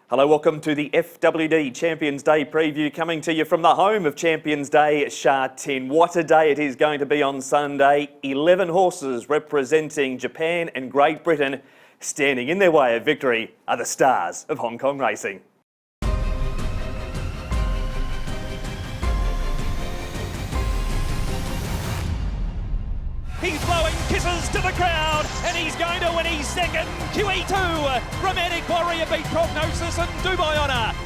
Hello, welcome to the FWD Champions Day preview, coming to you from the home of Champions Day, Sha Tin. What a day it is going to be on Sunday. 11 horses representing Japan and Great Britain. Standing in their way of victory are the stars of Hong Kong racing. He's blowing kisses to the crowd, and he's going to win his second QE2. Romantic Warrior beat Prognosis and Dubai Honour.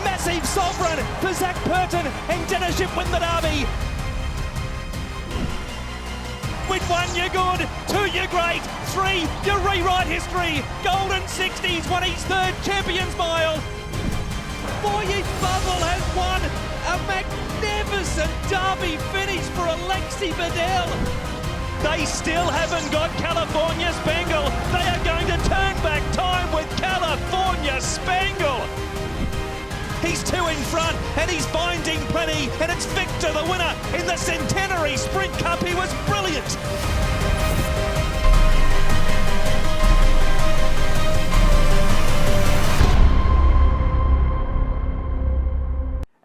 Massive Sovereign for Zach Purton and Dinnership win the Derby. With 1, you're good. 2, you're great. 3, you rewrite history. Golden 60s won his 3rd Champions Mile. Voyage Bubble has won a magnificent Derby finish for Alexi Bedell. They still haven't got California Spangle. They are going to turn back time with California Spangle. He's 2 in front and he's finding plenty, and it's Victor the winner in the Centenary Sprint Cup. He was brilliant.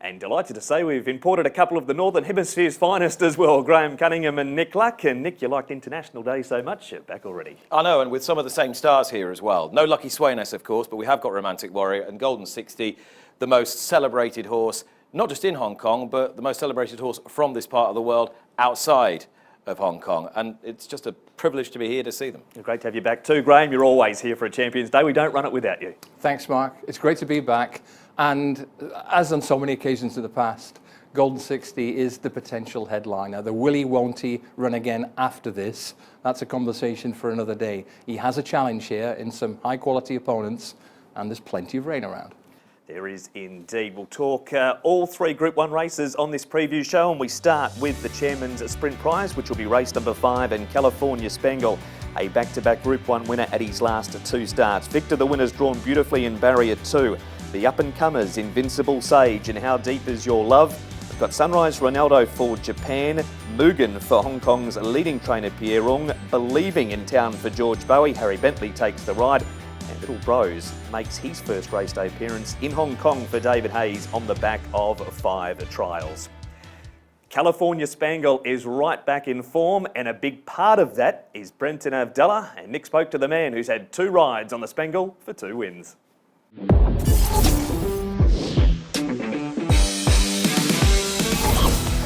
And delighted to say we've imported a couple of the Northern Hemisphere's finest as well, Graham Cunningham and Nick Luck. And Nick, you liked International Day so much, you're back already. I know, and with some of the same stars here as well. No Lucky Swainess, of course, but we have got Romantic Warrior and Golden 60, the most celebrated horse, not just in Hong Kong, but the most celebrated horse from this part of the world outside of Hong Kong. And it's just a privilege to be here to see them. Great to have you back too, Graham. You're always here for a Champions Day. We don't run it without you. Thanks, Mark. It's great to be back. And as on so many occasions in the past, Golden 60 is the potential headliner. The will he, won't he run again after this? That's a conversation for another day. He has a challenge here in some high-quality opponents, and there's plenty of rain around. There is indeed. We'll talk all 3 Group 1 races on this preview show, and we start with the Chairman's Sprint Prize, which will be race number 5, and California Spangle, a back-to-back Group 1 winner at his last 2 starts. Victor the winner's drawn beautifully in Barrier 2. The up-and-comers, Invincible Sage and How Deep Is Your Love. We've got Sunrise Ronaldo for Japan, Mugen for Hong Kong's leading trainer Pierre Ung, Believing in Town for George Bowie, Harry Bentley takes the ride, and Little Bros makes his first race day appearance in Hong Kong for David Hayes on the back of 5 trials. California Spangle is right back in form, and a big part of that is Brenton Avdulla, and Nick spoke to the man who's had 2 rides on the Spangle for 2 wins.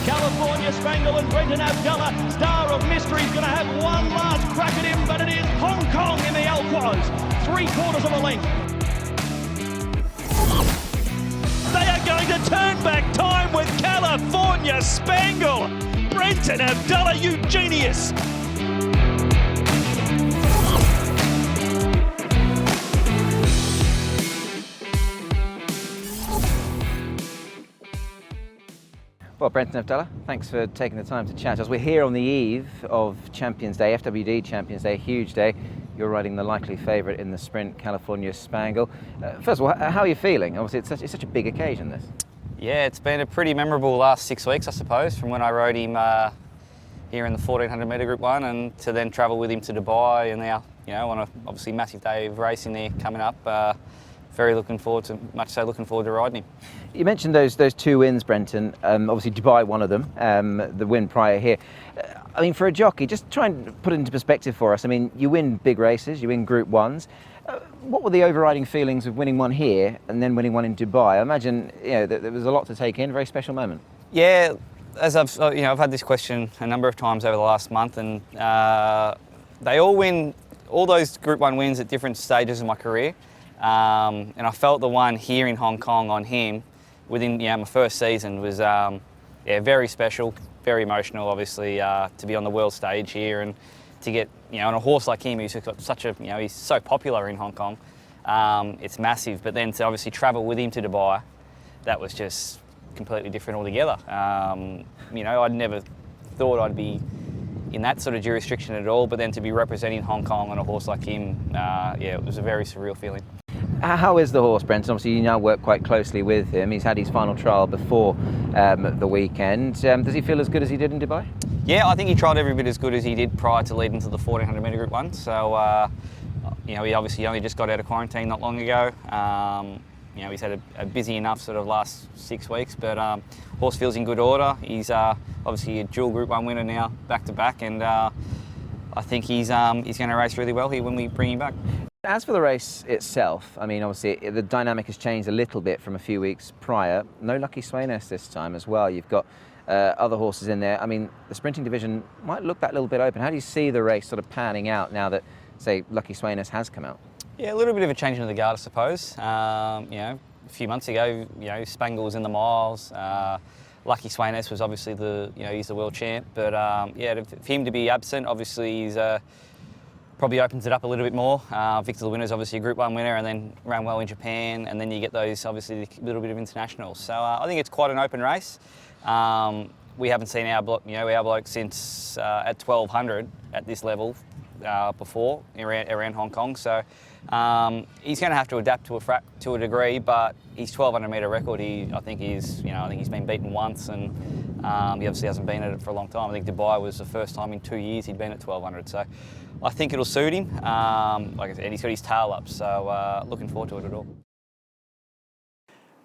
California Spangle and Brenton Avdulla, Star of Mystery, is going to have one last crack at him, but it is Hong Kong in the Alquoz, 3/4 of a length. They are going to turn back time with California Spangle. Brenton Avdulla, you genius. Well, Brenton Avdulla, thanks for taking the time to chat. As we're here on the eve of Champions Day, FWD Champions Day, a huge day. You're riding the likely favourite in the sprint, California Spangle. First of all, how are you feeling? Obviously, it's such a big occasion, this. Yeah, it's been a pretty memorable last 6 weeks, I suppose, from when I rode him here in the 1400 metre Group 1 and to then travel with him to Dubai and now, you know, on a obviously massive day of racing there coming up. Very looking forward to riding him. You mentioned those 2 wins, Brenton. Obviously, Dubai, one of them, the win prior here. I mean, for a jockey, just try and put it into perspective for us. I mean, you win big races, you win Group 1s. What were the overriding feelings of winning one here and then winning one in Dubai? I imagine, you know, there was a lot to take in, a very special moment. Yeah, as I've had this question a number of times over the last month, and they all win, all those Group 1 wins at different stages of my career. And I felt the one here in Hong Kong on him within my first season was very special, very emotional, obviously, to be on the world stage here and to get on a horse like him who's got such a he's so popular in Hong Kong. It's massive, but then to obviously travel with him to Dubai, that was just completely different altogether. I'd never thought I'd be in that sort of jurisdiction at all, but then to be representing Hong Kong on a horse like him, it was a very surreal feeling. How is the horse, Brenton? Obviously, you now work quite closely with him. He's had his final trial before the weekend. Does he feel as good as he did in Dubai? Yeah, I think he tried every bit as good as he did prior to leading to the 1400 metre Group 1. So you know, he obviously only just got out of quarantine not long ago. You know, he's had a busy enough sort of last 6 weeks, but horse feels in good order. He's obviously a dual Group 1 winner now, back to back, and I think he's going to race really well here when we bring him back. As for the race itself, I mean, obviously the dynamic has changed a little bit from a few weeks prior. No Lucky Sweynesse this time as well. You've got other horses in there. I mean, the sprinting division might look that little bit open. How do you see the race sort of panning out now that, say, Lucky Sweynesse has come out? Yeah, a little bit of a change in the guard, I suppose. You know, a few months ago, you know, Spangle was in the miles. Lucky Sweynesse was obviously he's the world champ. But yeah, for him to be absent, obviously he's probably opens it up a little bit more. Victor the winner is obviously a Group 1 winner and then ran well in Japan, and then you get those, obviously, a little bit of internationals. So I think it's quite an open race. We haven't seen our bloke since at 1200 at this level before around Hong Kong. So he's going to have to adapt to a degree, but his 1200 metre record, I think he's been beaten once, and he obviously hasn't been at it for a long time. I think Dubai was the first time in 2 years he'd been at 1200. So I think it'll suit him. Like I said, he's got his tail up, so looking forward to it at all.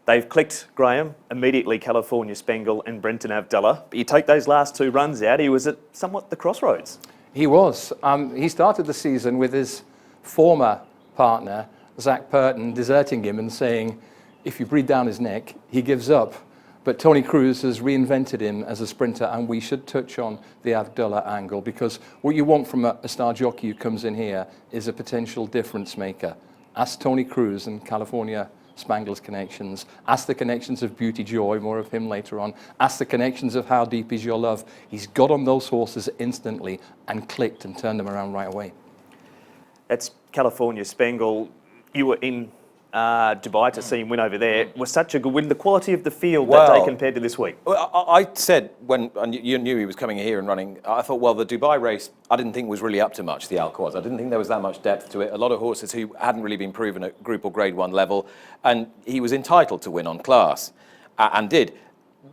They've clicked, Graham, immediately California Spangle and Brenton Avdulla. But you take those last two runs out, he was at somewhat the crossroads. He was. He started the season with his former partner, Zach Purton, deserting him and saying, if you breathe down his neck, he gives up. But Tony Cruz has reinvented him as a sprinter, and we should touch on the Avdulla angle, because what you want from a star jockey who comes in here is a potential difference maker. Ask Tony Cruz and California Spangle's connections. Ask the connections of Beauty Joy, more of him later on. Ask the connections of How Deep Is Your Love. He's got on those horses instantly and clicked and turned them around right away. That's California Spangle. You were in Dubai to see him win over there. Was such a good win. The quality of the field that day compared to this week. Well, I said when you knew he was coming here and running, I thought, well, the Dubai race I didn't think was really up to much, the Al-Quds. I didn't think there was that much depth to it. A lot of horses who hadn't really been proven at Group or Grade 1 level, and he was entitled to win on class, and did.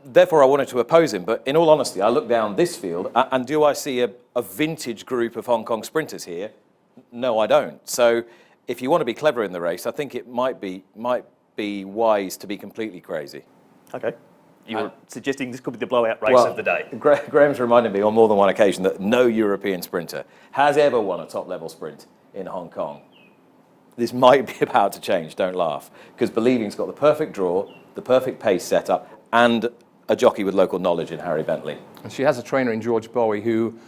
Therefore, I wanted to oppose him. But in all honesty, I look down this field, and do I see a vintage group of Hong Kong sprinters here? No, I don't. So if you want to be clever in the race, I think it might be wise to be completely crazy. Okay. You were suggesting this could be the blowout race of the day. Graham's reminded me on more than one occasion that no European sprinter has ever won a top-level sprint in Hong Kong. This might be about to change, don't laugh, because Believing's got the perfect draw, the perfect pace setup, and a jockey with local knowledge in Harry Bentley. And she has a trainer in George Bowie who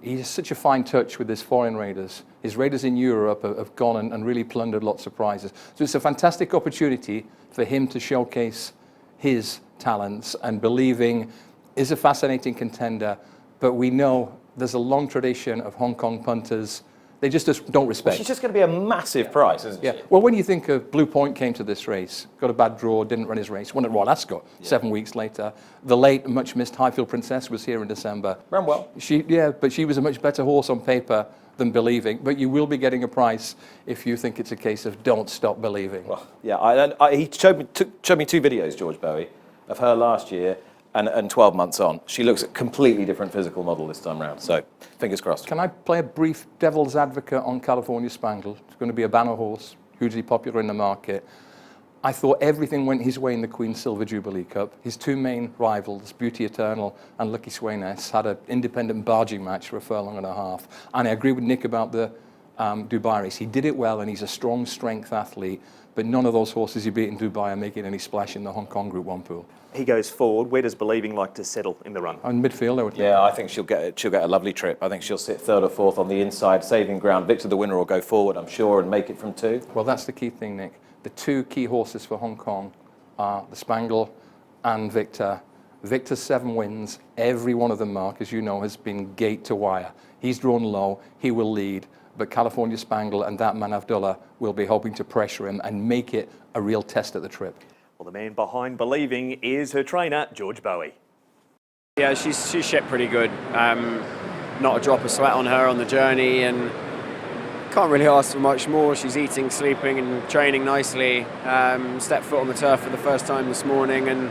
he has such a fine touch with his foreign raiders. His raiders in Europe have gone and really plundered lots of prizes. So it's a fantastic opportunity for him to showcase his talents, and Believing is a fascinating contender, but we know there's a long tradition of Hong Kong punters. They just don't respect. Well, she's just going to be a massive price, isn't she? Well, when you think of Blue Point came to this race, got a bad draw, didn't run his race, won at Royal Ascot 7 weeks later. The late, much missed Highfield Princess was here in December. Ran well. But she was a much better horse on paper than Believing. But you will be getting a price if you think it's a case of don't stop believing. Well, yeah, he showed me 2 videos, George Bowie, of her last year and 12 months on. She looks a completely different physical model this time round, so fingers crossed. Can I play a brief devil's advocate on California Spangle? It's going to be a banner horse, hugely popular in the market. I thought everything went his way in the Queen's Silver Jubilee Cup. His two main rivals, Beauty Eternal and Lucky Sweynesse, had an independent barging match for a furlong and a half. And I agree with Nick about the Dubai race. He did it well, and he's a strong strength athlete, but none of those horses he beat in Dubai are making any splash in the Hong Kong Group 1 pool. He goes forward. Where does Believing like to settle in the run? On midfield, I would think. Yeah, I think she'll get a lovely trip. I think she'll sit 3rd or 4th on the inside, saving ground. Victor the winner will go forward, I'm sure, and make it from 2. Well, that's the key thing, Nick. The 2 key horses for Hong Kong are the Spangle and Victor. Victor's 7 wins. Every one of them, Mark, as you know, has been gate to wire. He's drawn low. He will lead. But California Spangle and that man Avdulla will be hoping to pressure him and make it a real test at the trip. Well, the man behind Believing is her trainer, George Bowie. Yeah, she's shaped pretty good. Not a drop of sweat on her on the journey, and can't really ask for much more. She's eating, sleeping and training nicely. Stepped foot on the turf for the first time this morning, and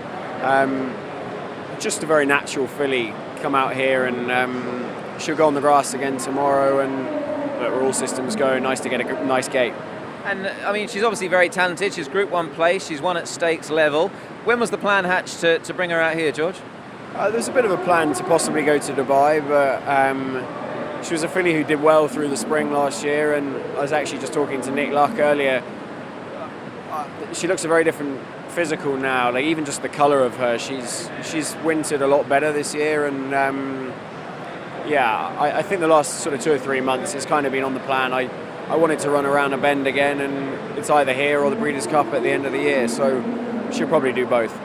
just a very natural filly. Come out here and she'll go on the grass again tomorrow, and we're all systems go. Nice to get a nice gate. And I mean, she's obviously very talented. She's Group 1 place. She's won at stakes level. When was the plan hatched to bring her out here, George? There's a bit of a plan to possibly go to Dubai, but she was a filly who did well through the spring last year, and I was actually just talking to Nick Luck earlier. She looks a very different physical now, like even just the colour of her, she's wintered a lot better this year, and I think the last sort of 2 or 3 months it's kind of been on the plan. I wanted to run around a bend again, and it's either here or the Breeders' Cup at the end of the year, so she'll probably do both.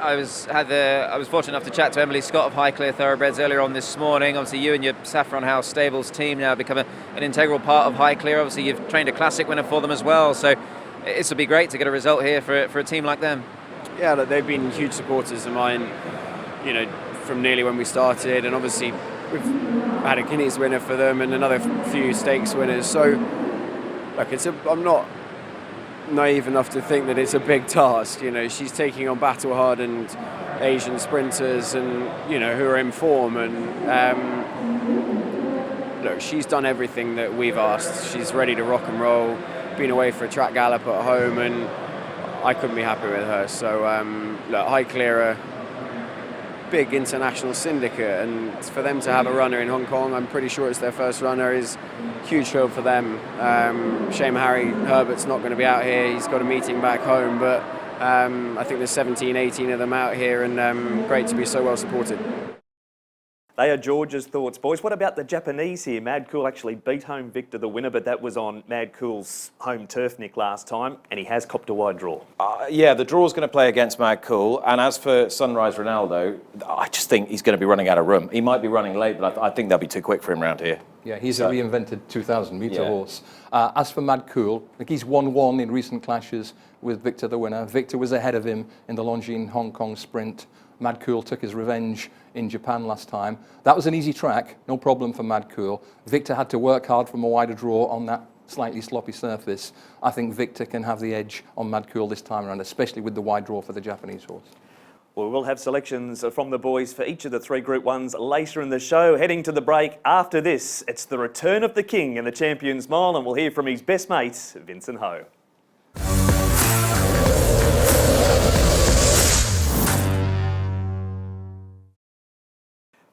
I was fortunate enough to chat to Emily Scott of Highclere Thoroughbreds earlier on this morning. Obviously, you and your Saffron House Stables team now become an integral part of Highclere. Obviously, you've trained a classic winner for them as well, so this would be great to get a result here for a team like them. Yeah, look, they've been huge supporters of mine, you know, from nearly when we started, and obviously we've had a Guineas winner for them and another few stakes winners. So, look, I'm not naive enough to think that it's a big task. You know, she's taking on battle-hardened Asian sprinters, and you know, who are in form. And look, she's done everything that we've asked. She's ready to rock and roll. Been away for a track gallop at home, and I couldn't be happy with her. So, look, Highclere, big international syndicate, and for them to have a runner in Hong Kong, I'm pretty sure it's their first runner, is huge thrill for them. Shame Harry Herbert's not going to be out here. He's got a meeting back home, but I think there's 17, 18 of them out here, and great to be so well supported. They are George's thoughts, boys. What about the Japanese here? Mad Cool actually beat home Victor, the winner, but that was on Mad Cool's home turf, Nick, last time, and he has copped a wide draw. Yeah, the draw's going to play against Mad Cool, and as for Sunrise Ronaldo, I just think he's going to be running out of room. He might be running late, but I think they'll be too quick for him around here. Yeah, he's a reinvented 2,000-metre horse. As for Mad Cool, like he's 1-1 in recent clashes with Victor, the winner. Victor was ahead of him in the Longines Hong Kong sprint. Mad Cool took his revenge in Japan last time. That was an easy track, no problem for Mad Cool. Victor had to work hard from a wider draw on that slightly sloppy surface. I think Victor can have the edge on Mad Cool this time around, especially with the wide draw for the Japanese horse. Well, we'll have selections from the boys for each of the 3 Group 1s later in the show. Heading to the break after this, it's the return of the King in the Champions Mile, and we'll hear from his best mate, Vincent Ho.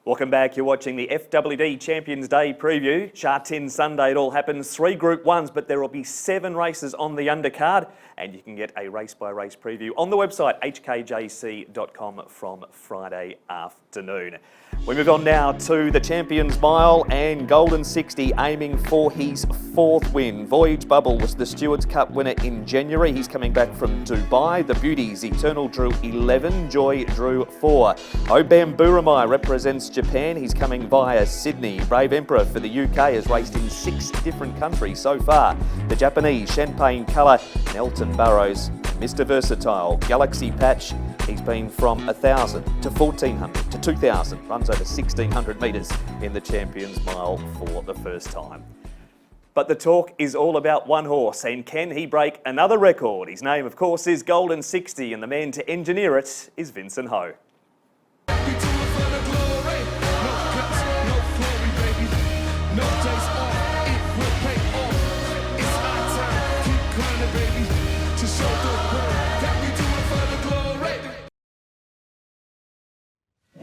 Welcome back. You're watching the FWD Champions Day preview. Sha Tin Sunday, it all happens. 3 Group 1s, but there will be 7 races on the undercard, and you can get a race-by-race preview on the website hkjc.com from Friday afternoon. We move on now to the Champions Mile, and Golden 60 aiming for his 4th win. Voyage Bubble was the Stewards Cup winner in January. He's coming back from Dubai. The Beauties, Eternal drew 11, Joy drew 4. Obam Buramai represents Japan. He's coming via Sydney. Brave Emperor for the UK has raced in 6 different countries so far. The Japanese, Champagne Colour, Nelton Burrows, Mr. Versatile, Galaxy Patch. He's been from 1,000 to 1,400 to 2,000, runs over 1,600 metres in the Champions Mile for the first time. But the talk is all about one horse, and can he break another record? His name, of course, is Golden 60, and the man to engineer it is Vincent Ho.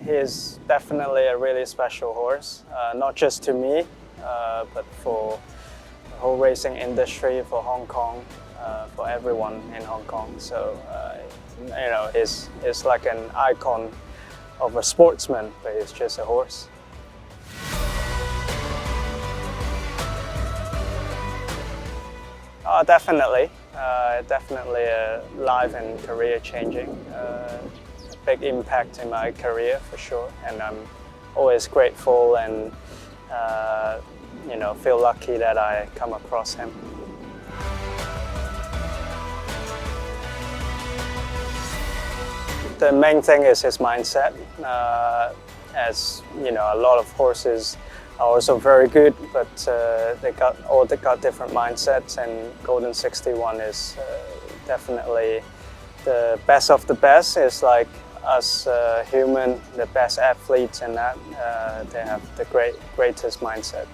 He's definitely a really special horse, not just to me, but for the whole racing industry, for Hong Kong, for everyone in Hong Kong. So, you know, he's like an icon of a sportsman, but he's just a horse. Definitely, definitely a life and career changing. Big impact in my career for sure, and I'm always grateful and you know, feel lucky that I come across him. The main thing is his mindset. As you know, a lot of horses are also very good, but they got different mindsets, and Golden 61 is definitely the best of the best. Is like us human, the best athletes, and that they have the greatest mindset.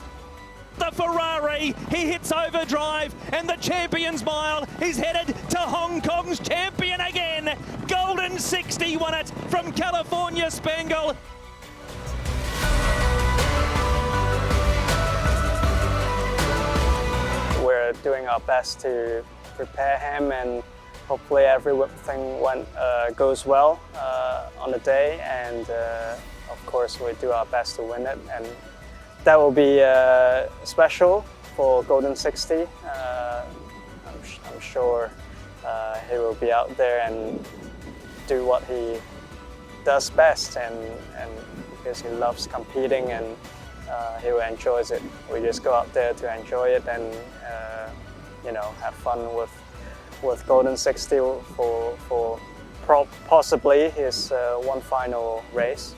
the Ferrari, he hits overdrive, and the Champions Mile is headed to Hong Kong's champion again. Golden 60 won it from California Spangle. We're doing our best to prepare him, and hopefully everything goes well on the day, and of course we do our best to win it, and that will be special for Golden 60. I'm sure he will be out there and do what he does best, and because he loves competing, and he will enjoy it. We just go out there to enjoy it, and have fun with Golden 60 for possibly his one final race.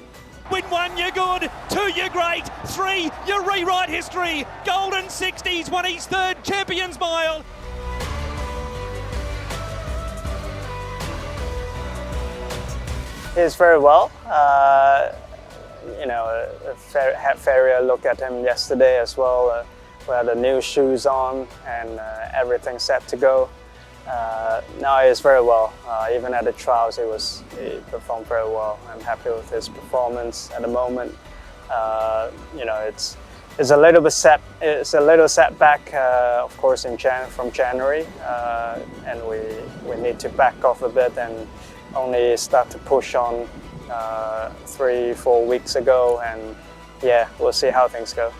Win 1, you're good. 2, you're great. 3, you rewrite history. Golden 60's won his 3rd Champions Mile. He's very well. Had Ferrier look at him yesterday as well. We had the new shoes on and everything set to go. Now he's very well. Even at the trials, he performed very well. I'm happy with his performance at the moment. It's a little bit setback, of course, from January, and we need to back off a bit and only start to push on 3-4 weeks ago, and yeah, we'll see how things go.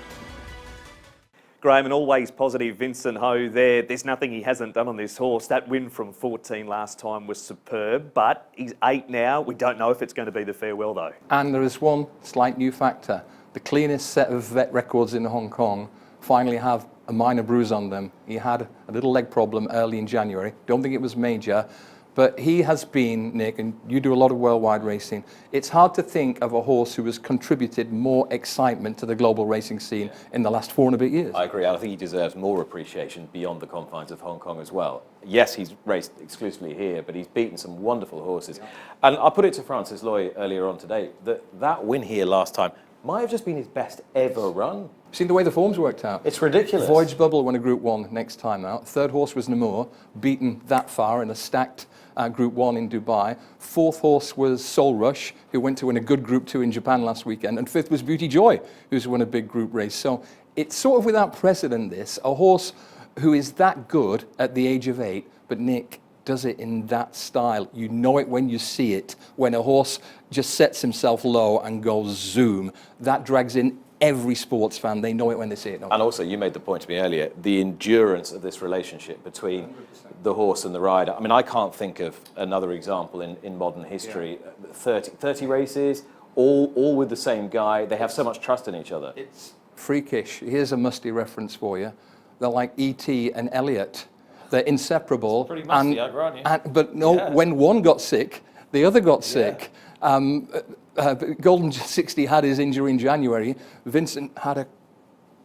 Graham, and always positive Vincent Ho there. There's nothing he hasn't done on this horse. That win from 14 last time was superb, but he's 8 now. We don't know if it's going to be the farewell though. And there is one slight new factor. The cleanest set of vet records in Hong Kong finally have a minor bruise on them. He had a little leg problem early in January. Don't think it was major. But he has been, Nick, and you do a lot of worldwide racing, it's hard to think of a horse who has contributed more excitement to the global racing scene in the last 4 and a bit years. I agree. I think he deserves more appreciation beyond the confines of Hong Kong as well. Yes, he's raced exclusively here, but he's beaten some wonderful horses. Yeah. And I put it to Francis Loy earlier on today that win here last time might have just been his best ever run. Seen the way the form's worked out? It's ridiculous. Voyage Bubble won a Group 1 next time out. 3rd horse was Namur, beaten that far in a stacked Group 1 in Dubai. 4th horse was Soul Rush, who went to win a good Group 2 in Japan last weekend. And 5th was Beauty Joy, who's won a big group race. So it's sort of without precedent, this. A horse who is that good at the age of 8, but Nick does it in that style. You know it when you see it. When a horse just sets himself low and goes zoom, that drags in every sports fan. They know it when they see it. And also, you made the point to me earlier, the endurance of this relationship between 100%. The horse and the rider. I mean, I can't think of another example in modern history. Yeah. 30 races, all with the same guy. They have so much trust in each other. It's freakish. Here's a musty reference for you. They're like E.T. and Elliot. They're inseparable. It's pretty musty, aren't you? But no, when one got sick, the other got sick. Golden 60 had his injury in January. Vincent had a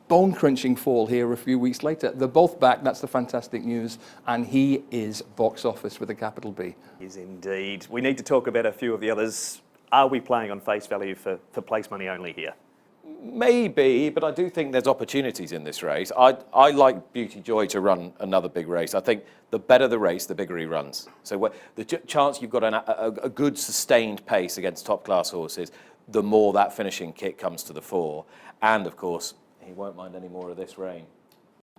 bone-crunching fall here a few weeks later. They're both back. That's the fantastic news. And he is box office with a capital B. He is indeed. We need to talk about a few of the others. Are we playing on face value for place money only here? Maybe, but I do think there's opportunities in this race. I like Beauty Joy to run another big race. I think the better the race, the bigger he runs. So the chance you've got a good sustained pace against top-class horses, the more that finishing kick comes to the fore. And, of course, he won't mind any more of this rain.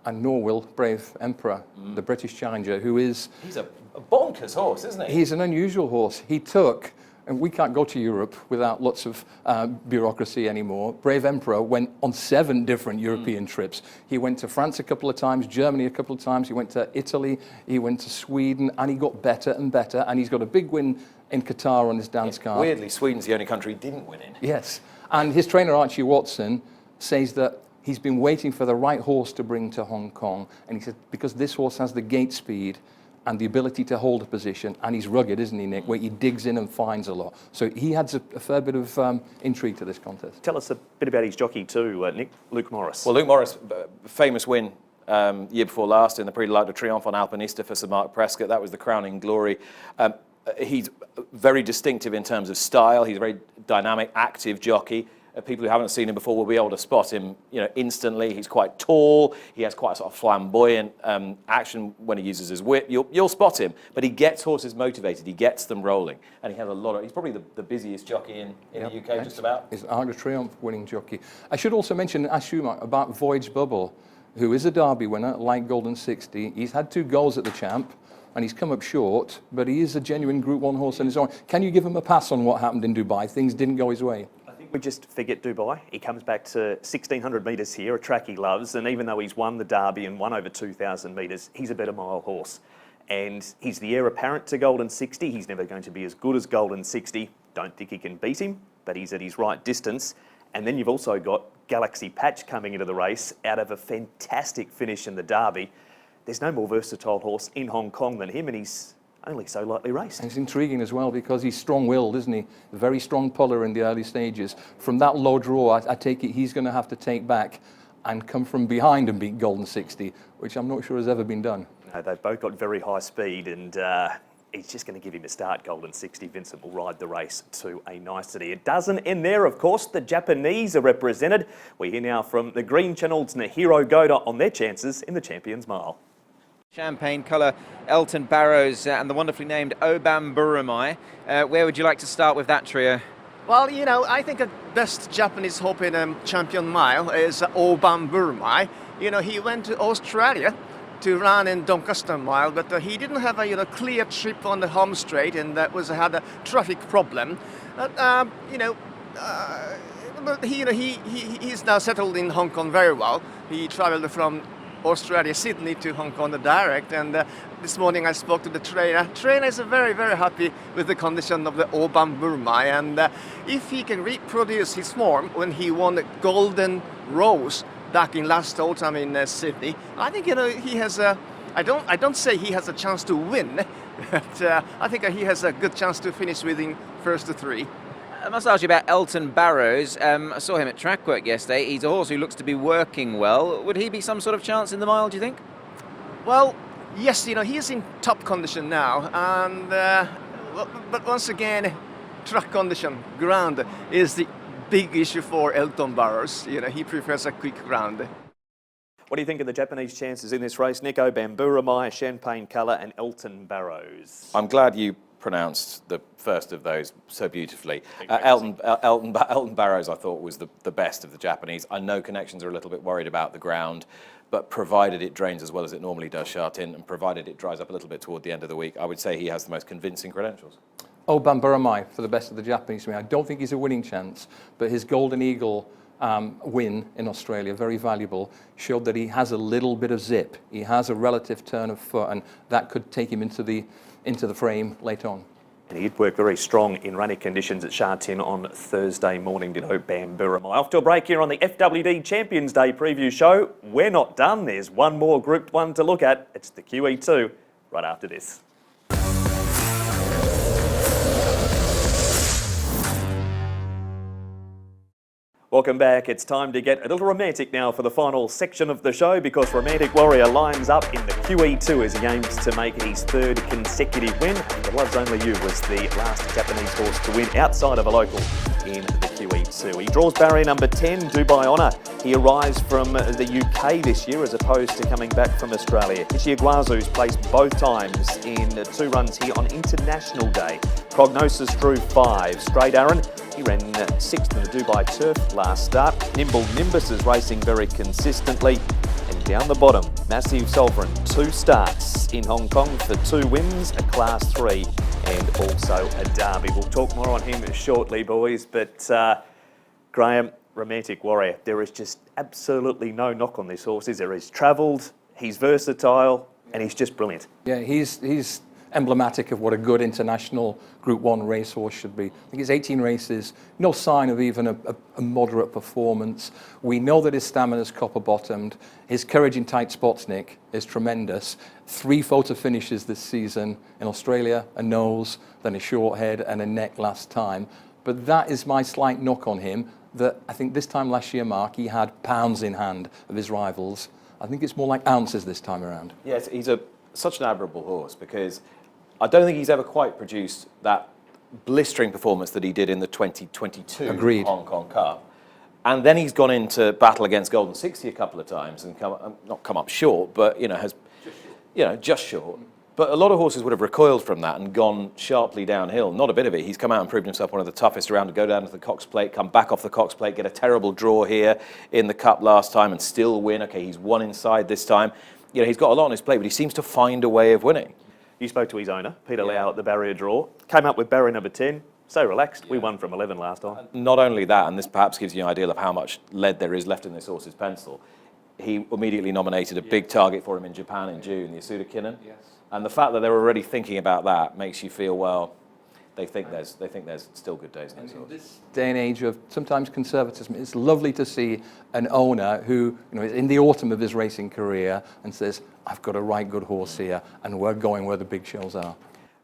And nor will Brave Emperor, the British challenger, who is... He's a bonkers horse, isn't he? He's an unusual horse. He took... And we can't go to Europe without lots of bureaucracy anymore. Brave Emperor went on 7 different European trips. He went to France a couple of times, Germany a couple of times, he went to Italy, he went to Sweden, and he got better and better, and he's got a big win in Qatar on his dance card. Weirdly, Sweden's the only country he didn't win in. Yes, and his trainer Archie Watson says that he's been waiting for the right horse to bring to Hong Kong, and he said because this horse has the gate speed and the ability to hold a position, and he's rugged, isn't he, Nick, where he digs in and finds a lot. So he adds a fair bit of intrigue to this contest. Tell us a bit about his jockey too, Nick, Luke Morris. Well, Luke Morris, famous win year before last in the Prix de l'Arc de Triomphe on Alpinista for Sir Mark Prescott. That was the crowning glory. He's very distinctive in terms of style. He's a very dynamic, active jockey. people who haven't seen him before will be able to spot him, instantly. He's quite tall. He has quite a sort of flamboyant action when he uses his whip. You'll spot him, but he gets horses motivated. He gets them rolling, and he has a lot of. He's probably the busiest jockey in the UK, just about. He's an Arc de Triomphe winning jockey. I should also mention, ask you, Mark, about Voyage Bubble, who is a Derby winner, like Golden 60. He's had 2 goals at the Champ, and he's come up short, but he is a genuine Group 1 horse on his own. Can you give him a pass on what happened in Dubai? Things didn't go his way. I think we just forget Dubai. He comes back to 1,600 metres here, a track he loves, and even though he's won the Derby and won over 2,000 metres, he's a better mile horse. And he's the heir apparent to Golden 60. He's never going to be as good as Golden 60. Don't think he can beat him, but he's at his right distance. And then you've also got Galaxy Patch coming into the race out of a fantastic finish in the Derby. There's no more versatile horse in Hong Kong than him, and he's only so lightly raced. And it's intriguing as well because he's strong-willed, isn't he? A very strong puller in the early stages. From that low draw, I take it he's going to have to take back and come from behind and beat Golden 60, which I'm not sure has ever been done. No, they've both got very high speed, and he's just going to give him a start. Golden 60. Vincent will ride the race to a nicety. It doesn't end there, of course. The Japanese are represented. We hear now from the Green Channel's Nahiro Goda on their chances in the Champions Mile. Champagne colour, Elton Barrows and the wonderfully named Obam Burumai. Where would you like to start with that trio? Well, I think the best Japanese hope in Champion Mile is Obam Burumai. He went to Australia to run in Doncaster Mile, but he didn't have a clear trip on the home straight, and that had a traffic problem. But he's now settled in Hong Kong very well. He travelled from Australia, Sydney to Hong Kong direct, and this morning I spoke to the trainer. Trainer is very, very happy with the condition of the Obam Burumai, and if he can reproduce his form when he won the Golden Rose back in last autumn in Sydney, I think he has a. I don't say he has a chance to win, but I think he has a good chance to finish within first 3. I must ask you about Elton Barrows. I saw him at track work yesterday. He's a horse who looks to be working well. Would he be some sort of chance in the mile, do you think? Well, yes, he's in top condition now, and but once again, track condition, ground is the big issue for Elton Barrows. He prefers a quick ground. What do you think of the Japanese chances in this race? Nico Bamburamai, Champagne Colour and Elton Barrows. I'm glad you pronounced the first of those so beautifully. Elton Barrows, I thought, was the best of the Japanese. I know Connections are a little bit worried about the ground, but provided it drains as well as it normally does, Shartin, and provided it dries up a little bit toward the end of the week, I would say he has the most convincing credentials. Obam Burumai for the best of the Japanese to me. I don't think he's a winning chance, but his Golden Eagle win in Australia, very valuable, showed that he has a little bit of zip. He has a relative turn of foot, and that could take him into the frame later on. And he'd work very strong in running conditions at Sha Tin on Thursday morning, did Obam Burumai. Off to a break here on the FWD Champions Day preview show. We're not done. There's one more Group 1 to look at. It's the QE2 right after this. Welcome back. It's time to get a little romantic now for the final section of the show, because Romantic Warrior lines up in the QE2 as he aims to make his 3rd consecutive win. The Loves Only You was the last Japanese horse to win outside of a local in the QE2. He draws barrier number 10, Dubai Honour. He arrives from the UK this year as opposed to coming back from Australia. Ichiguazu's placed both times in 2 runs here on International Day. Prognosis drew 5. Straight Aaron, he ran 6th in the Dubai Turf last start. Nimble Nimbus is racing very consistently. And down the bottom, Massive Sovereign, 2 starts in Hong Kong for 2 wins, a Class 3 and also a Derby. We'll talk more on him shortly, boys, but Graham, Romantic Warrior, there is just absolutely no knock on this horse, is there? He's travelled, he's versatile, and he's just brilliant. Yeah, he's emblematic of what a good international Group 1 racehorse should be. I think it's 18 races, no sign of even a moderate performance. We know that his stamina's copper-bottomed. His courage in tight spots, Nick, is tremendous. 3 photo finishes this season in Australia, a nose, then a short head and a neck last time. But that is my slight knock on him, that I think this time last year, Mark, he had pounds in hand of his rivals. I think it's more like ounces this time around. Yes, he's such an admirable horse, because I don't think he's ever quite produced that blistering performance that he did in the 2022 Agreed. Hong Kong Cup. And then he's gone into battle against Golden 60 a couple of times and not come up short, but has just short. But a lot of horses would have recoiled from that and gone sharply downhill. Not a bit of it. He's come out and proved himself one of the toughest around to go down to the Cox Plate, come back off the Cox Plate, get a terrible draw here in the Cup last time and still win. Okay, he's won inside this time. He's got a lot on his plate, but he seems to find a way of winning. You spoke to his owner, Peter Lau, at the barrier draw. Came up with barrier number 10. So relaxed. We won from 11 last time. Not only that, and this perhaps gives you an idea of how much lead there is left in this horse's pencil, he immediately nominated a big target for him in Japan in June, the Asuda Kinnan. Yes. And the fact that they're already thinking about that makes you feel, well, they think there's still good days in this horse. In this day and age of sometimes conservatism, it's lovely to see an owner who is in the autumn of his racing career and says, I've got a right good horse here and we're going where the big shows are.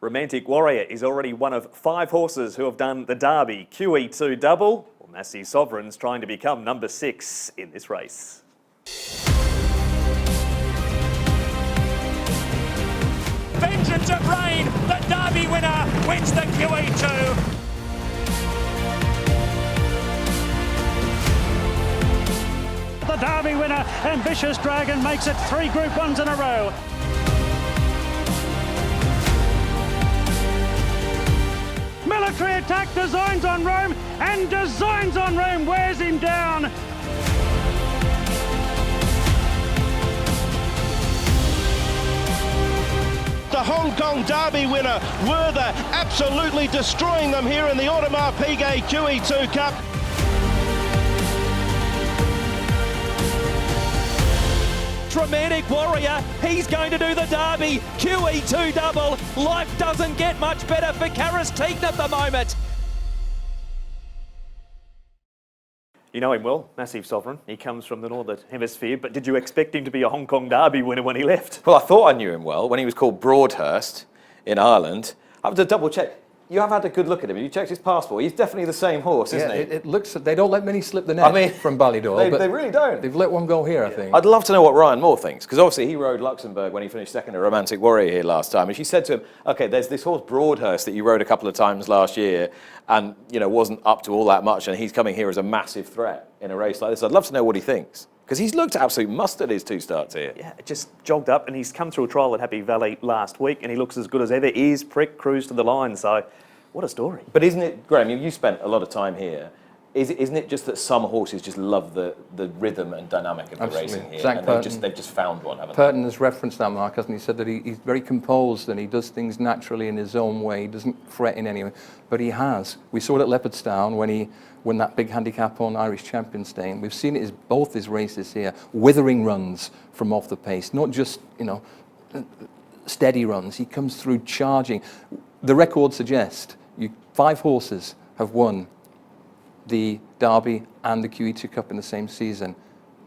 Romantic Warrior is already one of 5 horses who have done the Derby QE2 double. Well, Massey Sovereign's trying to become number 6 in this race. Vengeance of Rain, the Derby winner, wins the QE2. The Derby winner, Ambitious Dragon, makes it 3 Group 1s in a row. Military Attack designs on Rome, and Designs on Rome wears him down. The Hong Kong Derby winner, Werther, absolutely destroying them here in the Audemars Piguet QE2 Cup. Romantic Warrior, he's going to do the Derby QE2 double. Life doesn't get much better for Karasteen at the moment. You know him well, Massive Sovereign. He comes from the Northern Hemisphere, but did you expect him to be a Hong Kong Derby winner when he left? Well, I thought I knew him well when he was called Broadhurst in Ireland. I have to double check. You have had a good look at him. You checked his passport. He's definitely the same horse, isn't he? It looks. They don't let many slip the net from Ballydor. They really don't. They've let one go here, I think. I'd love to know what Ryan Moore thinks, because obviously he rode Luxembourg when he finished second at Romantic Warrior here last time, and she said to him, "Okay, there's this horse Broadhurst that you rode a couple of times last year, and wasn't up to all that much, and he's coming here as a massive threat in a race like this." I'd love to know what he thinks, because he's looked absolute mustard his 2 starts here. Yeah, just jogged up, and he's come through a trial at Happy Valley last week, and he looks as good as ever. Ears prick, cruise to the line, so what a story. But isn't it, Graham, you spent a lot of time here. Isn't it just that some horses just love the rhythm and dynamic of the racing here? Zach and Purton, they've just found one, haven't Purton has referenced that, Mark, hasn't he? He said that he's very composed and he does things naturally in his own way. He doesn't fret in any way. But he has. We saw it at Leopardstown when he won that big handicap on Irish Champions Day. And we've seen it in both his races here. Withering runs from off the pace, not just, steady runs. He comes through charging. The records suggest 5 horses have won the Derby and the QE2 Cup in the same season.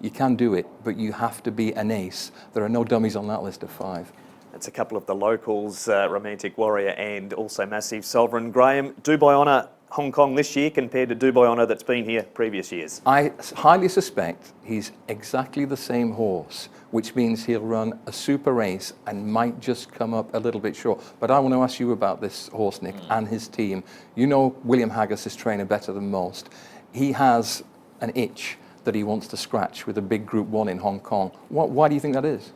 You can do it, but you have to be an ace. There are no dummies on that list of 5. That's a couple of the locals, Romantic Warrior and also Massive Sovereign. Graham, Dubai Honour Hong Kong this year compared to Dubai Honour that's been here previous years? I highly suspect he's exactly the same horse, which means he'll run a super race and might just come up a little bit short. But I want to ask you about this horse, Nick, and his team. You know William Haggis, his trainer, better than most. He has an itch that he wants to scratch with a big Group 1 in Hong Kong. Why do you think that is?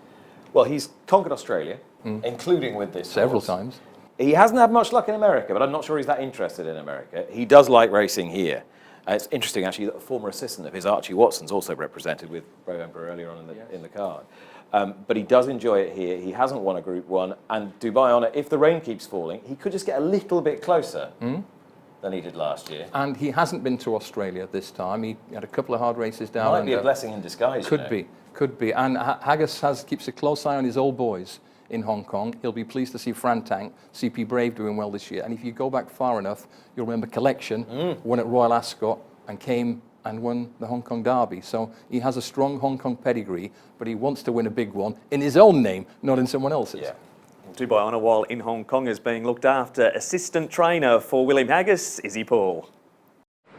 Well, he's conquered Australia, including with this Several horse. times. He hasn't had much luck in America, but I'm not sure he's that interested in America. He does like racing here. It's interesting, actually, that a former assistant of his, Archie Watson's, also represented with Pro Emperor earlier on in the card. But he does enjoy it here. He hasn't won a Group 1. And Dubai Honour, if the rain keeps falling, he could just get a little bit closer than he did last year. And he hasn't been to Australia this time. He had a couple of hard races down. Might be a blessing in disguise. Could be. And Haggis keeps a close eye on his old boys in Hong Kong. He'll be pleased to see Fran Tank, CP Brave doing well this year. And if you go back far enough, you'll remember Collection won at Royal Ascot and came and won the Hong Kong Derby. So he has a strong Hong Kong pedigree, but he wants to win a big one in his own name, not in someone else's. Yeah. Dubai Honour, while in Hong Kong, is being looked after. Assistant trainer for William Haggis, Izzy Paul.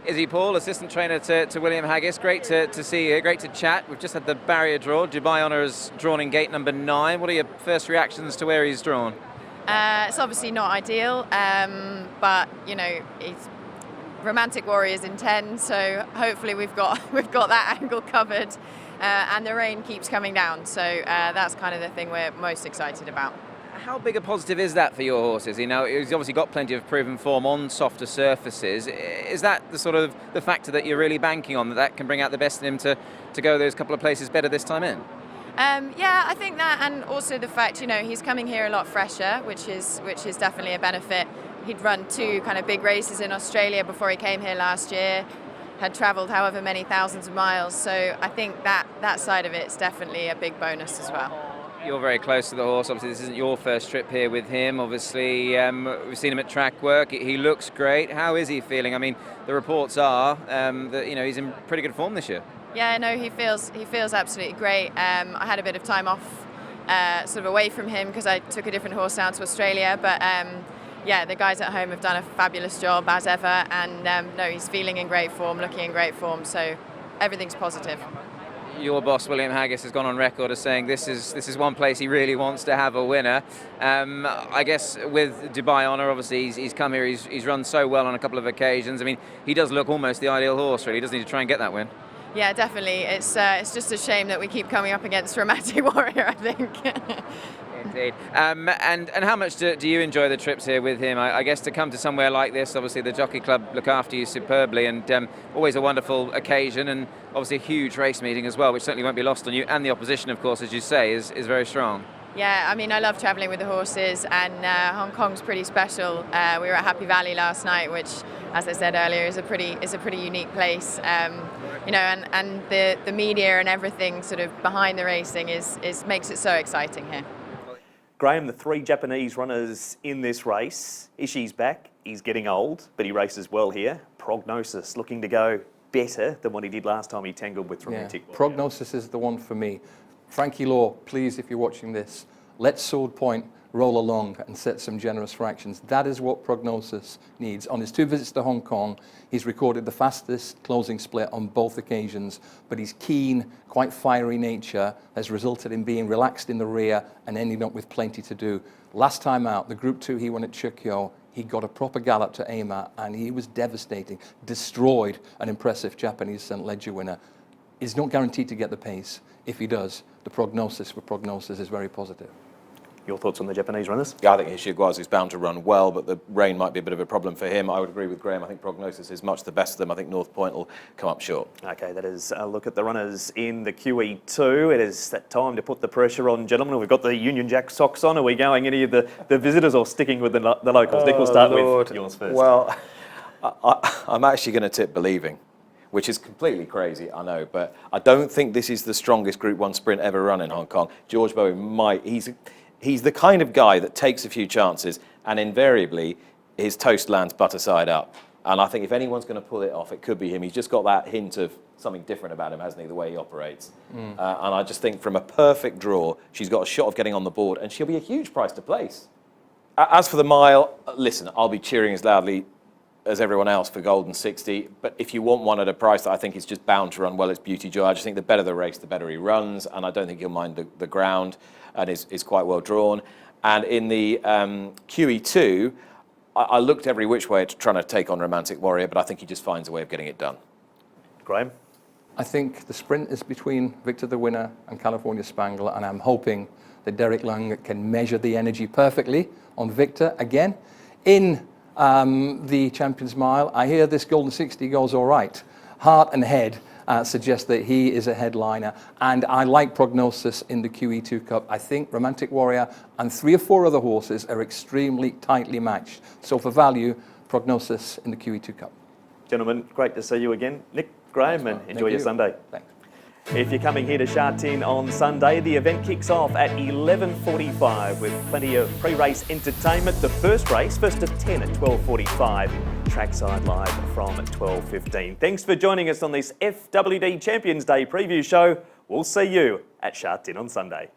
Izzy Paul, assistant trainer to William Haggis. Great to see you, great to chat. We've just had the barrier draw. Dubai Honour is drawn in gate number 9. What are your first reactions to where he's drawn? It's obviously not ideal, but, Romantic Warrior's in 10, so hopefully we've got that angle covered, and the rain keeps coming down, so that's kind of the thing we're most excited about. How big a positive is that for your horses? You know, he's obviously got plenty of proven form on softer surfaces. Is that the sort of the factor that you're really banking on, that can bring out the best in him to go those couple of places better this time in? Yeah, I think that, and also the fact, you know, he's coming here a lot fresher, which is definitely a benefit. He'd run 2 kind of big races in Australia before he came here last year, had travelled however many thousands of miles, so I think that side of it's definitely a big bonus as well. You're very close to the horse. Obviously, this isn't your first trip here with him. Obviously, we've seen him at track work. He looks great. How is he feeling? I mean, the reports are that, you know, he's in pretty good form this year. Yeah, no, he feels absolutely great. I had a bit of time off, sort of away from him because I took a different horse down to Australia. But yeah, the guys at home have done a fabulous job as ever, and no, he's feeling in great form, looking in great form. So everything's positive. Your boss, William Haggis, has gone on record as saying this is one place he really wants to have a winner. I guess with Dubai Honour, obviously he's come here. He's run so well on a couple of occasions. I mean, he does look almost the ideal horse. Really, he does need to try and get that win. Yeah, definitely. It's just a shame that we keep coming up against Romantic Warrior, I think. Indeed. And how much do you enjoy the trips here with him? I guess to come to somewhere like this, obviously the Jockey Club look after you superbly, and always a wonderful occasion, and obviously a huge race meeting as well, which certainly won't be lost on you. And the opposition, of course, as you say, is very strong. Yeah, I mean, I love travelling with the horses, and Hong Kong's pretty special. We were at Happy Valley last night, which, as I said earlier, is a pretty unique place. You know, and the media and everything sort of behind the racing makes it so exciting here. Graham, the 3 Japanese runners in this race. Ishii's back. He's getting old, but he races well here. Prognosis looking to go better than what he did last time he tangled with Romantic Warrior. Prognosis is the one for me. Frankie Law, please, if you're watching this, let Sword Point roll along and set some generous fractions. That is what Prognosis needs. On his 2 visits to Hong Kong, he's recorded the fastest closing split on both occasions, but his keen, quite fiery nature has resulted in being relaxed in the rear and ending up with plenty to do. Last time out, the Group 2 he won at Chukyo, he got a proper gallop to aim at, and he was devastating, destroyed an impressive Japanese St. Ledger winner. He's not guaranteed to get the pace. If he does, the prognosis for Prognosis is very positive. Your thoughts on the Japanese runners? Yeah, I think Ishii is bound to run well, but the rain might be a bit of a problem for him. I would agree with Graham. I think Prognosis is much the best of them. I think North Point will come up short. Okay, that is a look at the runners in the QE2. It is that time to put the pressure on, gentlemen. We've got the Union Jack socks on. Are we going any of the visitors or sticking with the locals? Nick, we'll start with yours first. Well, I'm actually going to tip Believing, which is completely crazy, I know, but I don't think this is the strongest Group 1 sprint ever run in Hong Kong. George Bowie might. He's the kind of guy that takes a few chances, and invariably his toast lands butter side up. And I think if anyone's going to pull it off, it could be him. He's just got that hint of something different about him, hasn't he, the way he operates. And I just think from a perfect draw, she's got a shot of getting on the board, and she'll be a huge price to place. As for the mile, listen, I'll be cheering as loudly as everyone else for Golden 60, but if you want one at a price that I think is just bound to run well, it's Beauty Joy. I just think the better the race, the better he runs, and I don't think he'll mind the ground, and is quite well drawn. And in the QE2, I looked every which way to trying to take on Romantic Warrior, but I think he just finds a way of getting it done. Graham? I think the sprint is between Victor the Winner and California Spangle, and I'm hoping that Derek Lang can measure the energy perfectly on Victor again. In the Champions Mile, I hear this Golden 60 goes all right. Heart and head suggest that he is a headliner, and I like Prognosis in the QE2 Cup. I think Romantic Warrior and 3 or 4 other horses are extremely tightly matched. So for value, Prognosis in the QE2 Cup. Gentlemen, great to see you again. Nick, Graham, and enjoy your Sunday. Thanks. If you're coming here to Sha Tin on Sunday, the event kicks off at 11:45 with plenty of pre-race entertainment. The first race, first of 10 at 12:45. Trackside live from 12:15. Thanks for joining us on this FWD Champions Day preview show. We'll see you at Sha Tin on Sunday.